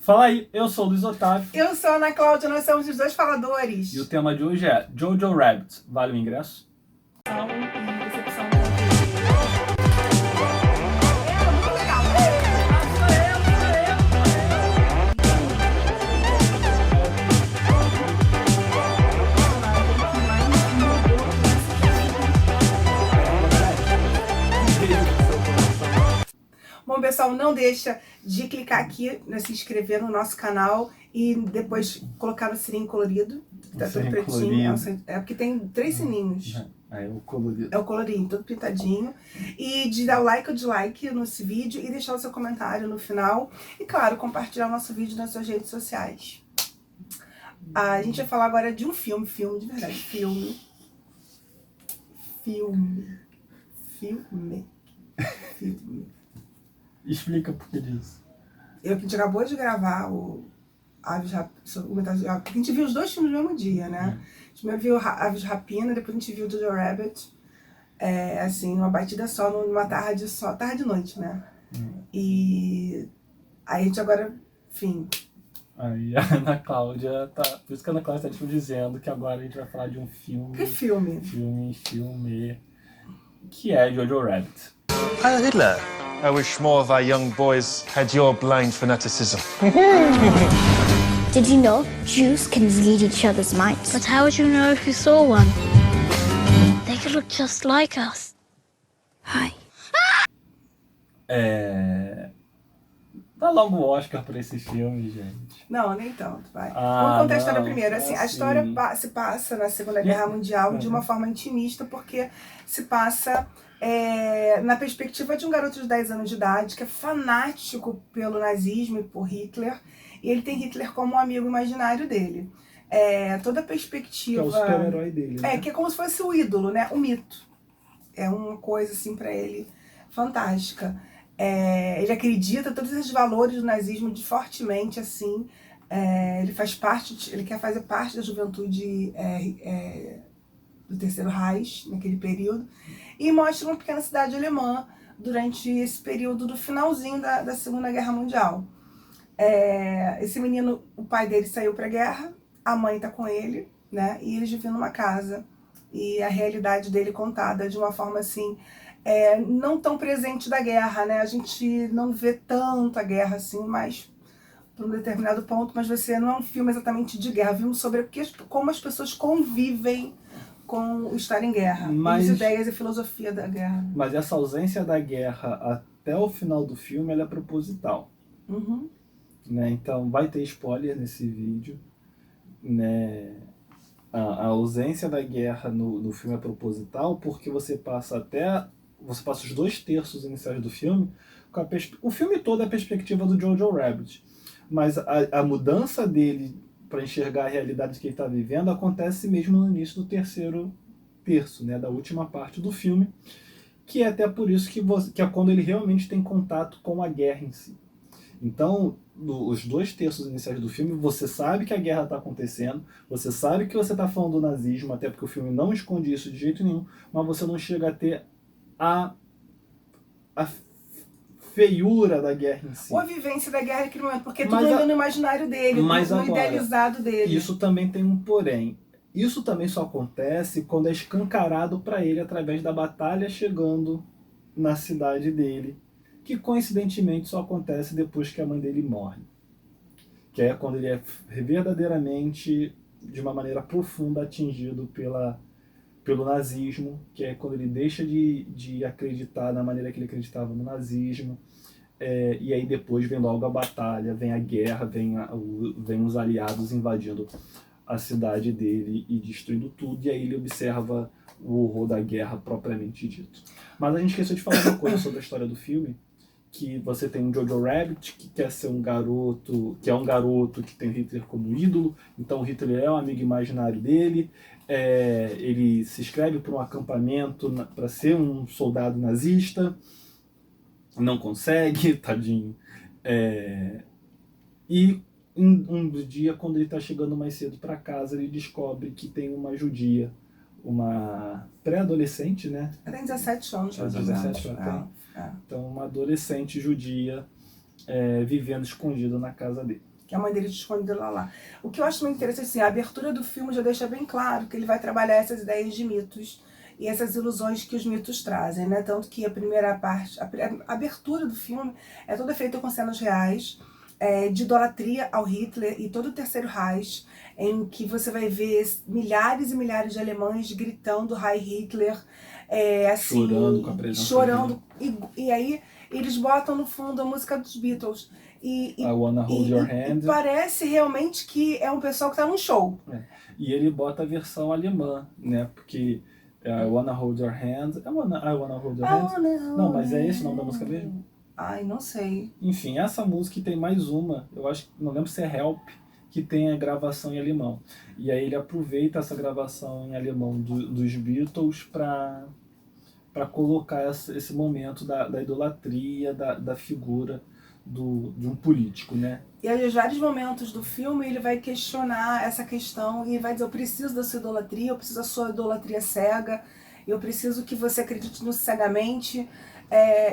Fala aí, eu sou o Luiz Otávio. Eu sou a Ana Cláudia, nós somos os dois faladores. E o tema de hoje é Jojo Rabbit. Vale o ingresso? E decepção. É muito legal. Bom, pessoal, não deixa de clicar aqui, se inscrever no nosso canal e depois colocar no sininho colorido, que tá tudo pretinho. É porque tem 3 sininhos. É o colorido. É o colorinho, tudo pintadinho. E de dar o like ou dislike nesse vídeo e deixar o seu comentário no final. E claro, compartilhar o nosso vídeo nas suas redes sociais. A gente vai falar agora de um filme de verdade. Filme. Explica por que disso. A gente acabou de gravar o Aves de Rapina. A gente viu os dois filmes no mesmo dia, né? A gente primeiro viu Aves de Rapina, depois a gente viu Jojo Rabbit. Assim, numa batida só, numa tarde só, tarde e noite, né? E aí a gente agora, enfim. Aí a Ana Cláudia tá. Por isso que a Ana Cláudia tá dizendo que agora a gente vai falar de um filme. Que filme? Filme. Que é Jojo Rabbit. Heil Hitler! I wish more of our young boys had your blind fanaticism. Did you know Jews can read each other's minds? But how would you know if you saw one? They could look just like us. Hi. Dá logo o Oscar pra esse filme, gente. Não, nem tanto, vai. Vamos contar a história primeiro. Assim, a história se passa na Segunda Guerra Mundial de uma forma intimista, porque se passa na perspectiva de um garoto de 10 anos de idade que é fanático pelo nazismo e por Hitler, e ele tem Hitler como um amigo imaginário dele. Toda a perspectiva... Que é o super-herói dele, né? Que é como se fosse o ídolo, né? O mito. É uma coisa, assim, pra ele fantástica. Ele acredita em todos esses valores do nazismo fortemente, assim. Ele faz parte, ele quer fazer parte da juventude do Terceiro Reich, naquele período. E mostra uma pequena cidade alemã durante esse período do finalzinho da Segunda Guerra Mundial. Esse menino, o pai dele saiu pra guerra, a mãe tá com ele, né? E eles vivem numa casa. E a realidade dele contada de uma forma assim, não tão presente da guerra, né? A gente não vê tanto a guerra assim, mas por um determinado ponto, mas você não é um filme exatamente de guerra, vimos sobre como as pessoas convivem com o estar em guerra, as ideias e filosofia da guerra. Mas essa ausência da guerra até o final do filme, ela é proposital. Uhum. Né? Então vai ter spoiler nesse vídeo, né? A ausência da guerra no filme é proposital porque você passa os 2/3 iniciais do filme com o filme todo é a perspectiva do Jojo Rabbit, mas a mudança dele para enxergar a realidade que ele está vivendo acontece mesmo no início do 3/3, né, da última parte do filme, que é até por isso que é quando ele realmente tem contato com a guerra em si. Então, os 2/3 iniciais do filme, você sabe que a guerra está acontecendo, você sabe que você está falando do nazismo, até porque o filme não esconde isso de jeito nenhum, mas você não chega a ter a feiura da guerra em si. Ou a vivência da guerra naquele momento, porque tudo ainda no imaginário dele, no idealizado dele. Isso também tem um porém. Isso também só acontece quando é escancarado para ele através da batalha chegando na cidade dele, que coincidentemente só acontece depois que a mãe dele morre. Que é quando ele é verdadeiramente, de uma maneira profunda, atingido pelo nazismo, que é quando ele deixa de acreditar na maneira que ele acreditava no nazismo, e aí depois vem logo a batalha, vem a guerra, vem os aliados invadindo a cidade dele e destruindo tudo, e aí ele observa o horror da guerra propriamente dito. Mas a gente esqueceu de falar uma coisa sobre a história do filme, que você tem um Jojo Rabbit, que quer ser um garoto que tem Hitler como ídolo, então Hitler é um amigo imaginário dele, ele se inscreve para um acampamento para ser um soldado nazista, não consegue, tadinho, e um dia, quando ele está chegando mais cedo para casa, ele descobre que tem uma judia, uma pré-adolescente, né? Ela tem 17 anos. 17 anos. Então, uma adolescente judia vivendo escondida na casa dele. que a mãe dele tinha escondido lá. O que eu acho muito interessante, assim, a abertura do filme já deixa bem claro que ele vai trabalhar essas ideias de mitos e essas ilusões que os mitos trazem, né? Tanto que a primeira parte, a abertura do filme é toda feita com cenas reais, de idolatria ao Hitler e todo o Terceiro Reich, em que você vai ver milhares e milhares de alemães gritando Heil Hitler, assim, chorando com a presença chorando, e aí eles botam no fundo a música dos Beatles. I Wanna Hold Your Hand. E parece realmente que é um pessoal que está num show. E ele bota a versão alemã, né? Porque I Wanna Hold Your Hand. I Wanna Hold Your Hand. Não, mas é esse o nome da música mesmo? Ai, não sei. Enfim, essa música tem mais uma, eu acho, não lembro se é Help, que tem a gravação em alemão. E aí ele aproveita essa gravação em alemão dos Beatles para colocar esse momento da idolatria, da figura de um político, né? E aí, em vários momentos do filme, ele vai questionar essa questão e vai dizer: eu preciso da sua idolatria, eu preciso da sua idolatria cega, eu preciso que você acredite nisso cegamente.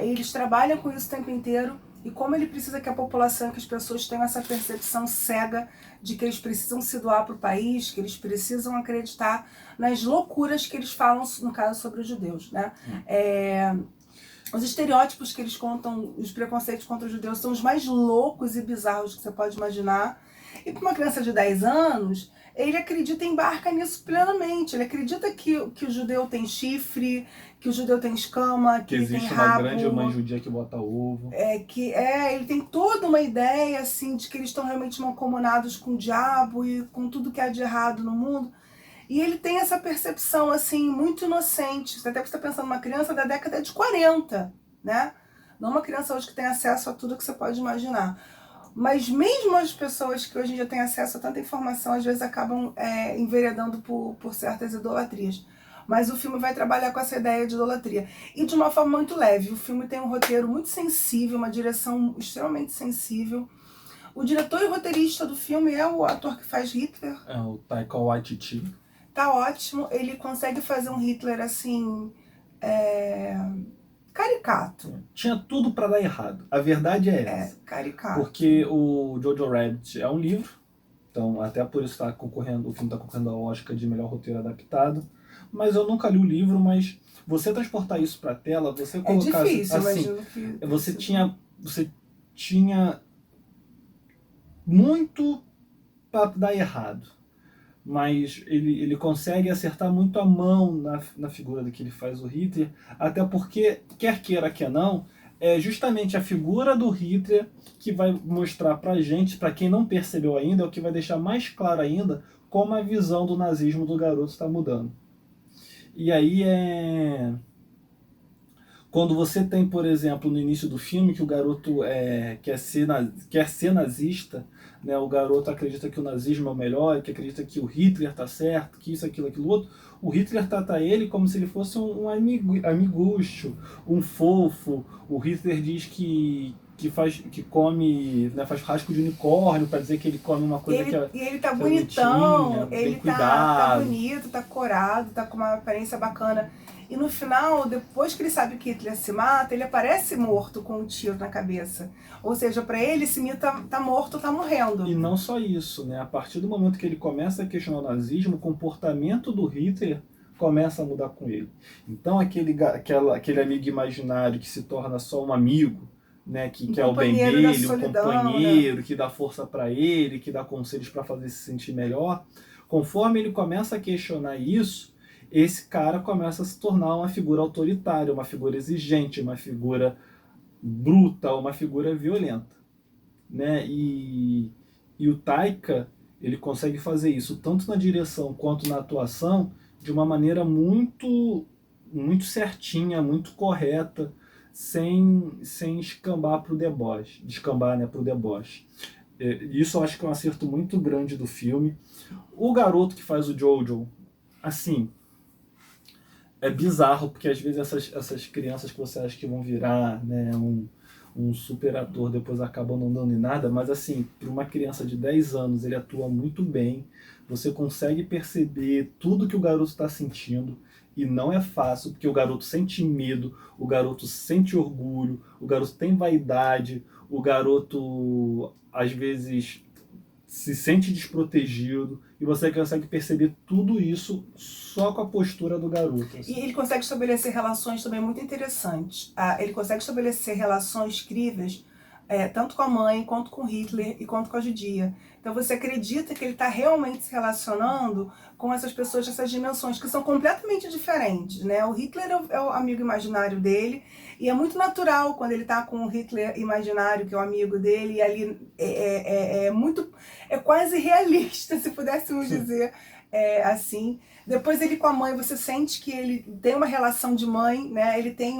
Eles trabalham com isso o tempo inteiro, e como ele precisa que a população, que as pessoas tenham essa percepção cega de que eles precisam se doar para o país, que eles precisam acreditar nas loucuras que eles falam, no caso, sobre os judeus, né? Os estereótipos que eles contam, os preconceitos contra os judeus são os mais loucos e bizarros que você pode imaginar. E para uma criança de 10 anos, ele acredita e embarca nisso plenamente. Ele acredita que o judeu tem chifre, que o judeu tem escama, que ele tem rabo. Existe uma grande mãe judia que bota ovo. Ele tem toda uma ideia assim, de que eles estão realmente mancomunados com o diabo e com tudo que há de errado no mundo. E ele tem essa percepção, assim, muito inocente. Até que você está pensando numa criança da década de 40, né? Não uma criança hoje que tem acesso a tudo que você pode imaginar. Mas mesmo as pessoas que hoje em dia têm acesso a tanta informação, às vezes acabam enveredando por certas idolatrias. Mas o filme vai trabalhar com essa ideia de idolatria. E de uma forma muito leve. O filme tem um roteiro muito sensível, uma direção extremamente sensível. O diretor e roteirista do filme é o ator que faz Hitler. É o Taika Waititi. Tá ótimo, ele consegue fazer um Hitler assim, caricato. Tinha tudo para dar errado. A verdade é essa. Caricato. Porque o Jojo Rabbit é um livro, então até por isso o filme está concorrendo ao Oscar de melhor roteiro adaptado. Mas eu nunca li o livro, mas você transportar isso para a tela, você colocar difícil, assim, imagino que você tinha muito para dar errado. Mas ele consegue acertar muito a mão na figura que ele faz o Hitler, até porque, quer queira, quer não, é justamente a figura do Hitler que vai mostrar pra gente, pra quem não percebeu ainda, é o que vai deixar mais claro ainda como a visão do nazismo do garoto está mudando. E aí quando você tem, por exemplo, no início do filme, que o garoto quer ser nazista, né? O garoto acredita que o nazismo é o melhor, que acredita que o Hitler está certo, que isso, aquilo, aquilo outro. O Hitler trata ele como se ele fosse um amigucho, um fofo. O Hitler diz que come, né, faz rasco de unicórnio para dizer que ele come uma coisa E ele tá que bonitão, ele tá cuidado. bonito, tá corado, tá com uma aparência bacana. E no final, depois que ele sabe que Hitler se mata, ele aparece morto com um tiro na cabeça. Ou seja, para ele, esse mito tá morto, tá morrendo. E não só isso, né? A partir do momento que ele começa a questionar o nazismo, o comportamento do Hitler começa a mudar com ele. Então aquele amigo imaginário que se torna só um amigo, né? Que é o bem dele, um companheiro, né? Que dá força para ele, que dá conselhos para fazer se sentir melhor. Conforme ele começa a questionar isso, esse cara começa a se tornar uma figura autoritária, uma figura exigente, uma figura bruta, uma figura violenta, né? E o Taika, ele consegue fazer isso tanto na direção quanto na atuação de uma maneira muito muito certinha, muito correta, sem escambar para o deboche, né, para o deboche. Isso eu acho que é um acerto muito grande do filme. O garoto que faz o Jojo, assim, é bizarro, porque às vezes essas crianças que você acha que vão virar, né, um super ator, depois acabam não dando em nada, mas assim, para uma criança de 10 anos, ele atua muito bem, você consegue perceber tudo que o garoto está sentindo, e não é fácil, porque o garoto sente medo, o garoto sente orgulho, o garoto tem vaidade, o garoto, às vezes, se sente desprotegido, e você consegue perceber tudo isso só com a postura do garoto. Assim. E ele consegue estabelecer relações também muito interessantes. Ele consegue estabelecer relações críveis, tanto com a mãe, quanto com Hitler e quanto com a judia. Então você acredita que ele está realmente se relacionando com essas pessoas dessas dimensões, que são completamente diferentes, né? O Hitler é o amigo imaginário dele, e é muito natural quando ele está com o Hitler imaginário, que é o amigo dele, e ali é quase realista, se pudéssemos dizer assim. Depois ele com a mãe, você sente que ele tem uma relação de mãe, né? Ele tem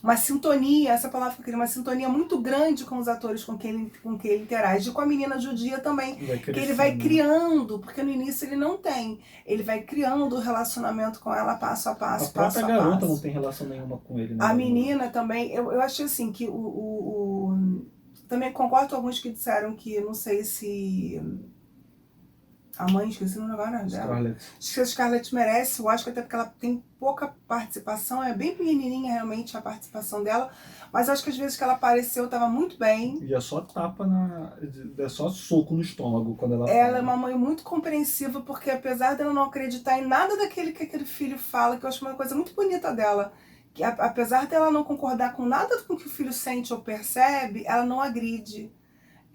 uma sintonia, essa palavra que eu queria, uma sintonia muito grande com os atores com quem ele interage. E com a menina judia também, que ele vai criando, porque no início ele não tem. Ele vai criando o relacionamento com ela passo a passo, a própria garota passo. não tem relação nenhuma com ele. Né? A menina também, eu achei assim que também concordo com alguns que disseram que, não sei se a mãe, esqueci o nome agora dela. Acho que a Scarlett merece, eu acho que até porque ela tem pouca participação, é bem pequenininha realmente a participação dela, mas acho que às vezes que ela apareceu estava muito bem. E é só tapa é só soco no estômago quando ela Ela fala. é uma mãe muito compreensiva, porque apesar dela não acreditar em nada daquele que aquele filho fala, que eu acho uma coisa muito bonita dela, que apesar dela não concordar com nada com que o filho sente ou percebe, ela não agride.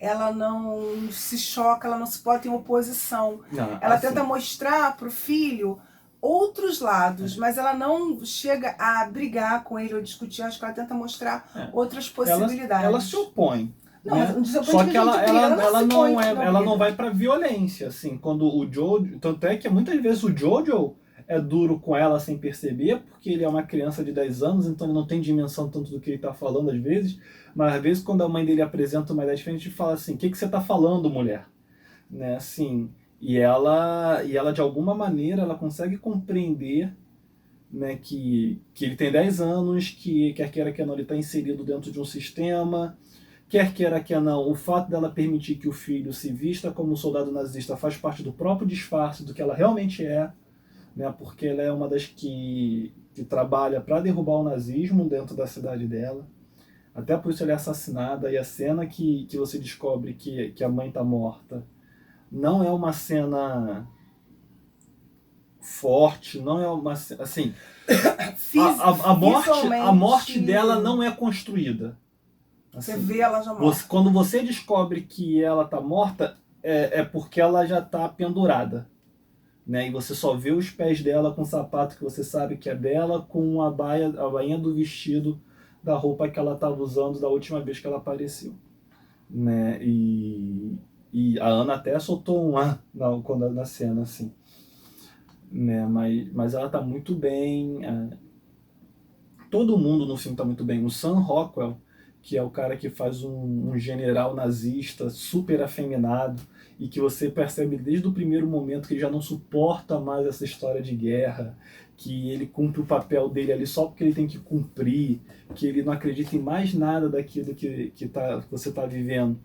Ela não se choca, ela não se bota em oposição. Não, ela assim, tenta mostrar para o filho outros lados, mas ela não chega a brigar com ele ou discutir. Acho que ela tenta mostrar outras possibilidades. Ela se opõe. Não, né? mas Só que ela não vai para pra violência, assim, quando o Jojo, tanto é que muitas vezes o Jojo é duro com ela sem perceber, porque ele é uma criança de 10 anos, então ele não tem dimensão tanto do que ele tá falando às vezes, mas às vezes quando a mãe dele apresenta uma ideia diferente, ele fala assim, o que você tá falando, mulher? Né, assim, e ela de alguma maneira, ela consegue compreender, né, que ele tem 10 anos, que quer queira que não, ele está inserido dentro de um sistema, quer queira que não, o fato dela permitir que o filho se vista como um soldado nazista faz parte do próprio disfarce do que ela realmente é, né, porque ela é uma das que trabalha para derrubar o nazismo dentro da cidade dela. Até por isso ela é assassinada, e a cena que você descobre que a mãe está morta não é uma cena forte, não é uma assim, a morte dela não é construída. Assim, você vê ela já morta. Quando você descobre que ela está morta, é porque ela já está pendurada. Né? E você só vê os pés dela com o sapato que você sabe que é dela, com a bainha do vestido da roupa que ela estava usando da última vez que ela apareceu. Né? E a Ana até soltou na cena, assim. Né? Mas ela tá muito bem. Todo mundo no filme tá muito bem. O Sam Rockwell, que é o cara que faz um general nazista super afeminado, e que você percebe desde o primeiro momento que ele já não suporta mais essa história de guerra, que ele cumpre o papel dele ali só porque ele tem que cumprir, que ele não acredita em mais nada daquilo que você está vivendo.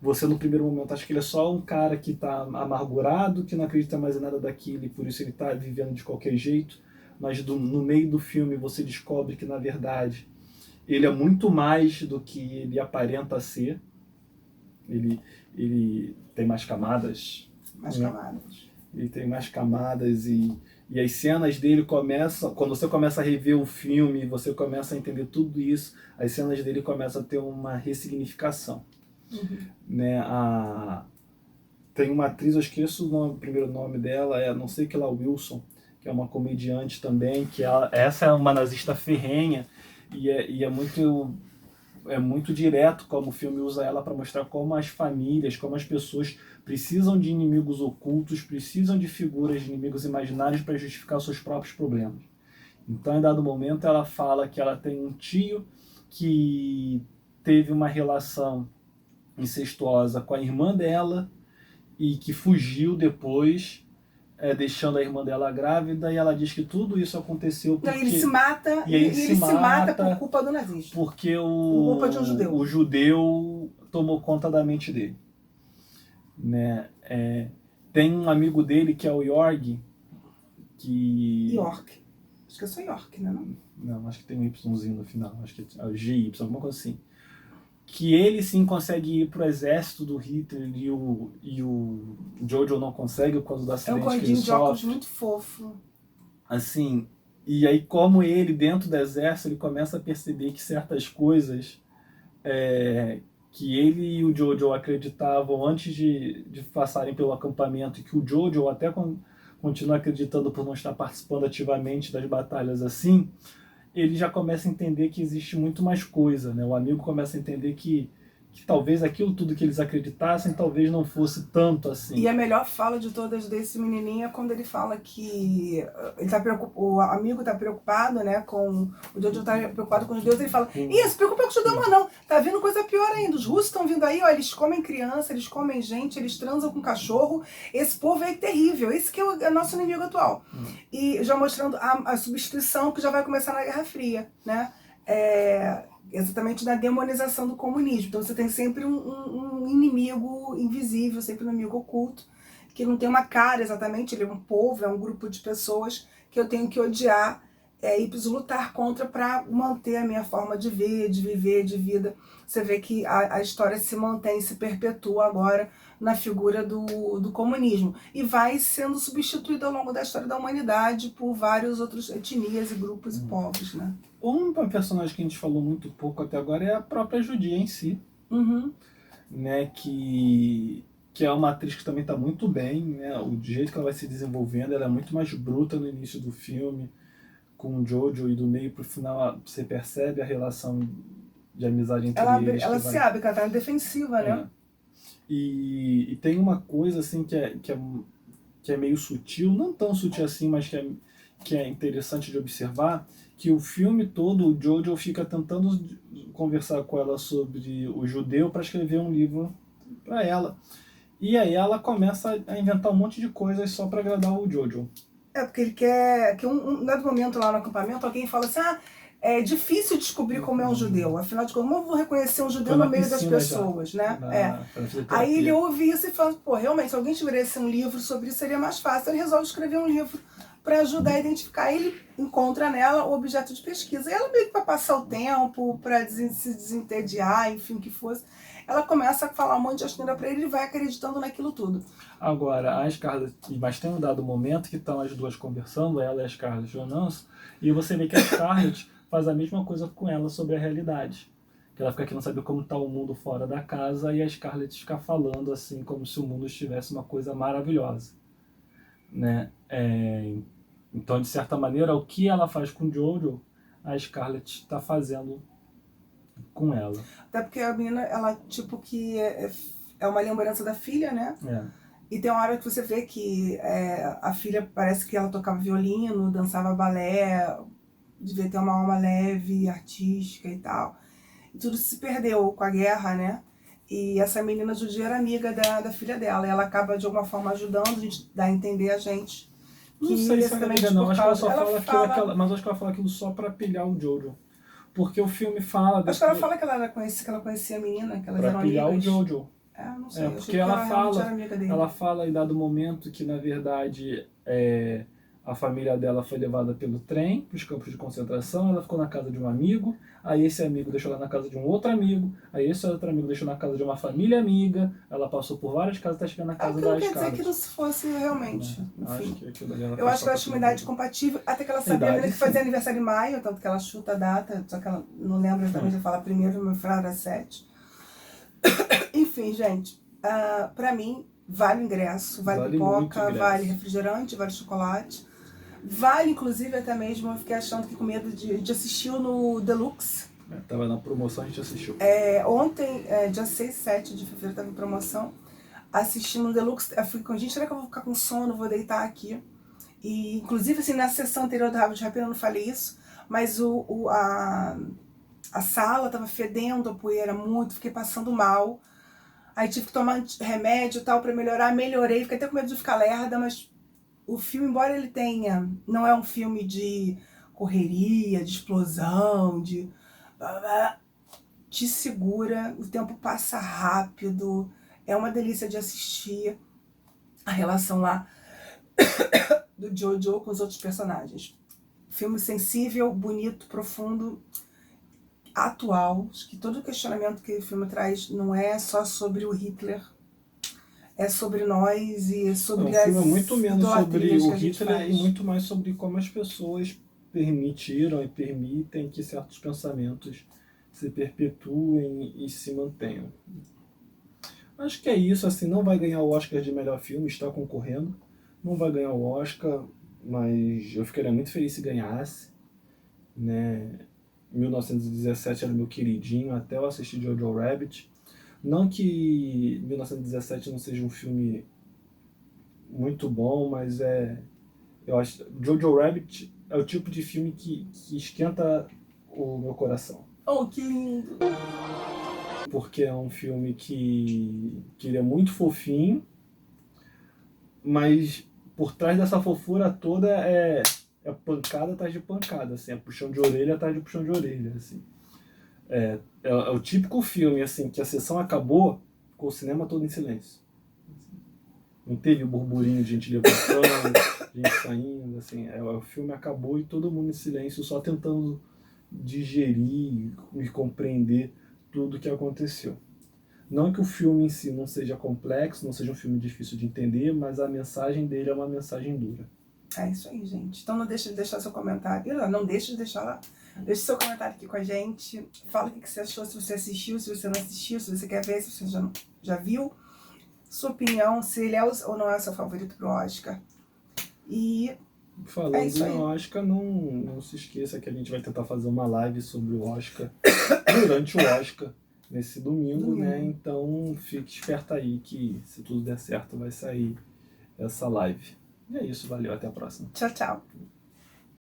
Você no primeiro momento acha que ele é só um cara que está amargurado, que não acredita mais em nada daquilo e por isso ele está vivendo de qualquer jeito, mas no meio do filme você descobre que na verdade ele é muito mais do que ele aparenta ser. Ele tem mais camadas. Ele tem mais camadas e as cenas dele começam... Quando você começa a rever o filme, você começa a entender tudo isso, as cenas dele começam a ter uma ressignificação. Uhum. Né? Tem uma atriz, eu esqueço o primeiro nome dela, não sei que lá, Wilson, que é uma comediante também, que essa é uma nazista ferrenha, e é muito direto como o filme usa ela para mostrar como as famílias, como as pessoas precisam de inimigos ocultos, precisam de figuras de inimigos imaginários para justificar seus próprios problemas. Então, em dado momento, ela fala que ela tem um tio que teve uma relação incestuosa com a irmã dela e que fugiu depois, deixando a irmã dela grávida, e ela diz que tudo isso aconteceu porque... Ele se mata, ele se mata por culpa do nazismo. Porque por culpa de um judeu. O judeu tomou conta da mente dele. Né? Tem um amigo dele que é o York, York. Acho que é só York, né? Não, acho que tem um Yzinho no final. Acho que é o GY, alguma coisa assim. que ele sim consegue ir pro exército do Hitler e o Jojo não consegue por causa do É um acidente que ele gordinho de óculos sofre. muito fofo. Assim, e aí como ele, dentro do exército, ele começa a perceber que certas coisas que ele e o Jojo acreditavam antes de passarem pelo acampamento, e que o Jojo até continua acreditando por não estar participando ativamente das batalhas assim, ele já começa a entender que existe muito mais coisa, né? O amigo começa a entender que talvez aquilo tudo que eles acreditassem talvez não fosse tanto assim. E a melhor fala de todas desse menininho é quando ele fala que ele tá o amigo tá preocupado, né, com... O Jojo tá preocupado com os deuses, ele fala, ih, se preocupa com os judeus, mas não, tá vindo coisa pior ainda, os russos estão vindo aí, ó, eles comem criança, eles comem gente, eles transam com cachorro, esse povo é terrível, esse que é o nosso inimigo atual. E já mostrando a substituição que já vai começar na Guerra Fria, né, exatamente na demonização do comunismo. Então você tem sempre um inimigo invisível, sempre um inimigo oculto, que não tem uma cara exatamente, ele é um povo, é um grupo de pessoas que eu tenho que odiar e preciso lutar contra para manter a minha forma de ver, de viver, de vida. Você vê que a história se mantém, se perpetua agora na figura do comunismo e vai sendo substituída ao longo da história da humanidade por várias outras etnias e grupos e povos, né? Uma personagem que a gente falou muito pouco até agora é a própria Judy em si, né, que é uma atriz que também está muito bem, né, o jeito que ela vai se desenvolvendo, ela é muito mais bruta no início do filme, com o Jojo, e do meio pro final você percebe a relação de amizade entre eles. Ela se abre, porque ela tá na defensiva, né? E tem uma coisa assim que é meio sutil, não tão sutil assim, mas que é interessante de observar, que o filme todo o Jojo fica tentando conversar com ela sobre o judeu para escrever um livro para ela. E aí ela começa a inventar um monte de coisas só para agradar o Jojo. Porque ele quer que um dado momento lá no acampamento alguém fala assim, é difícil descobrir como é um judeu, afinal de contas, como eu vou reconhecer um judeu no meio das pessoas, né? Aí ele ouve isso e fala, pô, realmente, se alguém tivesse um livro sobre isso, seria mais fácil. Ele resolve escrever um livro para ajudar a identificar. Aí ele encontra nela o objeto de pesquisa. E ela meio que para passar o tempo, para se desentediar, enfim, o que fosse, ela começa a falar um monte de asneira para ele e vai acreditando naquilo tudo. Agora, a Scarlett, mas tem um dado momento que estão as duas conversando, ela e a Scarlett Johansson, e você vê que a Scarlett faz a mesma coisa com ela sobre a realidade. Que ela fica querendo saber como está o mundo fora da casa, e a Scarlett fica falando assim, como se o mundo estivesse uma coisa maravilhosa, né? Então, de certa maneira, o que ela faz com o Jojo, a Scarlett está fazendo com ela. Até porque a menina, ela tipo que é uma lembrança da filha, né? E tem uma hora que você vê que a filha parece que ela tocava violino, dançava balé, devia ter uma alma leve, artística e tal. E tudo se perdeu com a guerra, né? E essa menina judia era amiga da filha dela. E ela acaba de alguma forma ajudando, a gente dá a entender a gente. Não sei se é amiga não, acho que ela só fala mas acho que ela fala aquilo só pra pilhar o Jojo. Porque o filme fala... Acho que ela fala que ela conhecia a menina, que elas eram amigas. Pra pilhar o Jojo. Não sei, porque ela fala em dado momento que, na verdade, a família dela foi levada pelo trem para os campos de concentração, ela ficou na casa de um amigo, aí esse amigo deixou ela na casa de um outro amigo, aí esse outro amigo deixou na casa de uma família amiga, ela passou por várias casas até chegar na casa da Scarlett. Não quer dizer que não fosse realmente. Eu acho que ela tinha uma idade compatível, até que ela sabia que fazia aniversário em maio, tanto que ela chuta a data, só que ela não lembra exatamente, ela fala primeiro, meu filho era 7. Enfim, gente, pra mim, vale o ingresso, vale pipoca, vale refrigerante, vale chocolate, vale inclusive até mesmo, eu fiquei achando que com medo de assistir no Deluxe. Tava na promoção, a gente assistiu. Ontem, dia 6, 7 de fevereiro, tava em promoção, assistindo no Deluxe, eu fui com gente, será que eu vou ficar com sono, vou deitar aqui? E inclusive assim, na sessão anterior do Rabo de Rapina eu não falei isso, mas a sala tava fedendo a poeira muito, fiquei passando mal. Aí tive que tomar remédio e tal pra melhorar, melhorei, fiquei até com medo de ficar lerda, mas o filme, embora ele não é um filme de correria, de explosão, te segura, o tempo passa rápido, é uma delícia de assistir a relação lá do Jojo com os outros personagens. Filme sensível, bonito, profundo. atual. Acho que todo o questionamento que o filme traz não é só sobre o Hitler, é sobre nós e sobre O as filme é muito menos sobre idolatrias que o a gente Hitler faz. e muito mais sobre como as pessoas permitiram e permitem que certos pensamentos se perpetuem e se mantenham. Acho que é isso, assim, não vai ganhar o Oscar de melhor filme, está concorrendo, não vai ganhar o Oscar, mas eu ficaria muito feliz se ganhasse, né? 1917 era meu queridinho, até eu assistir Jojo Rabbit. Não que 1917 não seja um filme muito bom, mas eu acho Jojo Rabbit é o tipo de filme que esquenta o meu coração. Oh, que lindo! Porque é um filme que ele é muito fofinho, mas por trás dessa fofura toda é pancada atrás de pancada, assim, é puxão de orelha atrás de puxão de orelha, assim. É o típico filme, assim, que a sessão acabou, ficou o cinema todo em silêncio. Não teve o burburinho de gente levantando, gente saindo, assim, o filme acabou e todo mundo em silêncio, só tentando digerir e compreender tudo o que aconteceu. Não que o filme em si não seja complexo, não seja um filme difícil de entender, mas a mensagem dele é uma mensagem dura. É isso aí, gente. Então não deixe de deixar seu comentário. Não deixe de deixar lá. Deixe seu comentário aqui com a gente. Fala o que você achou, se você assistiu, se você não assistiu, se você quer ver, se você já viu. Sua opinião, se ele é ou não é o seu favorito pro Oscar. E Falando em Oscar, não se esqueça que a gente vai tentar fazer uma live sobre o Oscar durante o Oscar, nesse domingo, né? Então fique esperto aí que se tudo der certo vai sair essa live. E é isso, valeu, até a próxima. tchau, tchau.